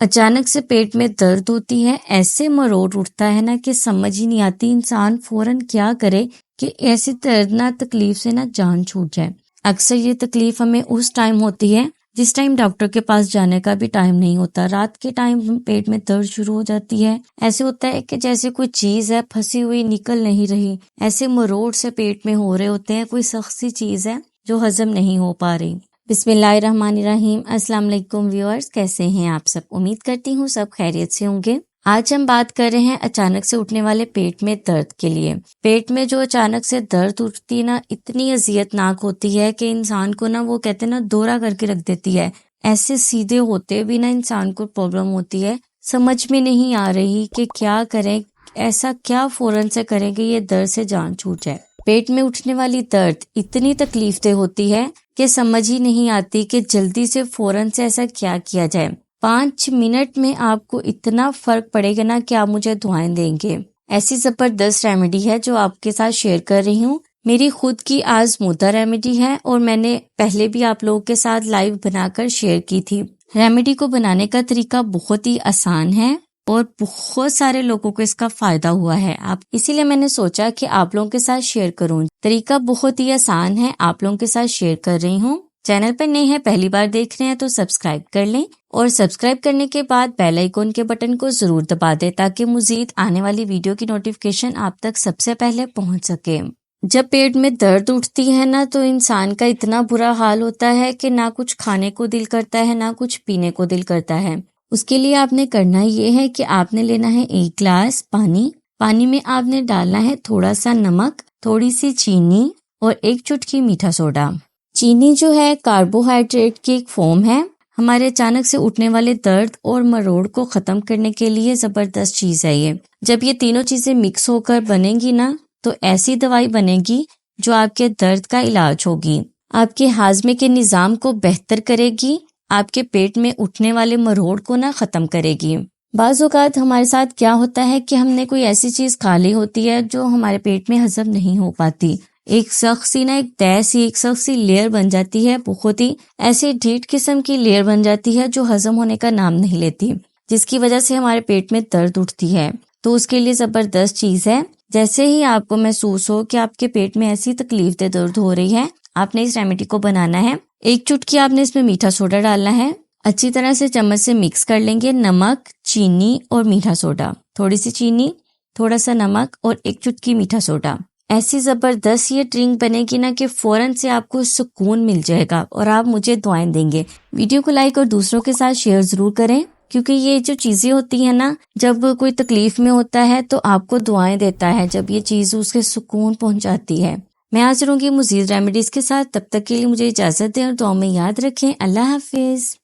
اچانک سے پیٹ میں درد ہوتی ہے، ایسے مروڑ اٹھتا ہے نا کہ سمجھ ہی نہیں آتی انسان فوراً کیا کرے کہ ایسی دردناک تکلیف سے نا جان چھوٹ جائے۔ اکثر یہ تکلیف ہمیں اس ٹائم ہوتی ہے جس ٹائم ڈاکٹر کے پاس جانے کا بھی ٹائم نہیں ہوتا۔ رات کے ٹائم پیٹ میں درد شروع ہو جاتی ہے، ایسے ہوتا ہے کہ جیسے کوئی چیز ہے پھنسی ہوئی نکل نہیں رہی، ایسے مروڑ سے پیٹ میں ہو رہے ہوتے ہیں، کوئی سخت سی چیز ہے جو ہضم نہیں ہو پا رہی۔ بسم اللہ الرحمن الرحیم۔ السلام علیکم ویورز، کیسے ہیں آپ سب؟ امید کرتی ہوں سب خیریت سے ہوں گے۔ آج ہم بات کر رہے ہیں اچانک سے اٹھنے والے پیٹ میں درد کے لیے۔ پیٹ میں جو اچانک سے درد اٹھتی ہے نا، اتنی اذیت ناک ہوتی ہے کہ انسان کو نا وہ کہتے ہیں نا دورہ کر کے رکھ دیتی ہے۔ ایسے سیدھے ہوتے بھی نا انسان کو پرابلم ہوتی ہے، سمجھ میں نہیں آ رہی کہ کیا کریں، ایسا کیا فوراً سے کریں کہ یہ درد سے جان چھوٹ جائے۔ پیٹ میں اٹھنے والی درد اتنی تکلیف دہ ہوتی ہے کہ سمجھ ہی نہیں آتی کہ جلدی سے فوراً سے ایسا کیا کیا جائے۔ 5 منٹ میں آپ کو اتنا فرق پڑے گا نا کہ آپ مجھے دعائیں دیں گے۔ ایسی زبردست ریمیڈی ہے جو آپ کے ساتھ شیئر کر رہی ہوں، میری خود کی آزمودہ ریمیڈی ہے اور میں نے پہلے بھی آپ لوگوں کے ساتھ لائیو بنا کر شیئر کی تھی۔ ریمیڈی کو بنانے کا طریقہ بہت ہی آسان ہے اور بہت سارے لوگوں کو اس کا فائدہ ہوا ہے، اسی لیے میں نے سوچا کہ آپ لوگوں کے ساتھ شیئر کروں۔ طریقہ بہت ہی آسان ہے، آپ لوگوں کے ساتھ شیئر کر رہی ہوں۔ چینل پر نئے ہیں، پہلی بار دیکھ رہے ہیں تو سبسکرائب کر لیں اور سبسکرائب کرنے کے بعد بیل آئیکن کے بٹن کو ضرور دبا دیں تاکہ مزید آنے والی ویڈیو کی نوٹیفیکیشن آپ تک سب سے پہلے پہنچ سکے۔ جب پیٹ میں درد اٹھتی ہے نا تو انسان کا اتنا برا حال ہوتا ہے کہ نہ کچھ کھانے کو دل کرتا ہے نہ کچھ پینے کو دل کرتا ہے۔ اس کے لیے آپ نے کرنا یہ ہے کہ آپ نے لینا ہے 1 گلاس پانی میں آپ نے ڈالنا ہے تھوڑا سا نمک، تھوڑی سی چینی اور 1 چٹکی میٹھا سوڈا۔ چینی جو ہے کاربوہائیڈریٹ کی ایک فارم ہے، ہمارے اچانک سے اٹھنے والے درد اور مروڑ کو ختم کرنے کے لیے زبردست چیز ہے یہ۔ جب یہ تینوں چیزیں مکس ہو کر بنے گی نا تو ایسی دوائی بنے گی جو آپ کے درد کا علاج ہوگی، آپ کے ہاضمے کے نظام کو بہتر کرے گی، آپ کے پیٹ میں اٹھنے والے مروڑ کو نہ ختم کرے گی۔ بعض اوقات ہمارے ساتھ کیا ہوتا ہے کہ ہم نے کوئی ایسی چیز کھا لی ہوتی ہے جو ہمارے پیٹ میں ہضم نہیں ہو پاتی، ایک سخت سی لیئر بن جاتی ہے، بہت ہی ایسی ڈھیٹ قسم کی لیئر بن جاتی ہے جو ہضم ہونے کا نام نہیں لیتی، جس کی وجہ سے ہمارے پیٹ میں درد اٹھتی ہے۔ تو اس کے لیے زبردست چیز ہے، جیسے ہی آپ کو محسوس ہو کہ آپ کے پیٹ میں ایسی تکلیف دہ درد ہو رہی ہے، آپ نے اس ریمیڈی کو بنانا ہے۔ 1 چٹکی آپ نے اس میں میٹھا سوڈا ڈالنا ہے، اچھی طرح سے چمچ سے مکس کر لیں گے، نمک، چینی اور میٹھا سوڈا، تھوڑی سی چینی، تھوڑا سا نمک اور 1 چٹکی میٹھا سوڈا۔ ایسی زبردست یہ ڈرنک بنے گی نا کہ فوراً سے آپ کو سکون مل جائے گا اور آپ مجھے دعائیں دیں گے۔ ویڈیو کو لائک اور دوسروں کے ساتھ شیئر ضرور کریں، کیونکہ یہ جو چیزیں ہوتی ہیں نا، جب کوئی تکلیف میں ہوتا ہے تو آپ کو دعائیں دیتا ہے، جب یہ چیز اس کے سکون پہنچاتی ہے۔ میں حاضر ہوں گی مزید ریمیڈیز کے ساتھ، تب تک کے لیے مجھے اجازت دیں اور دعاؤں میں یاد رکھیں۔ اللہ حافظ۔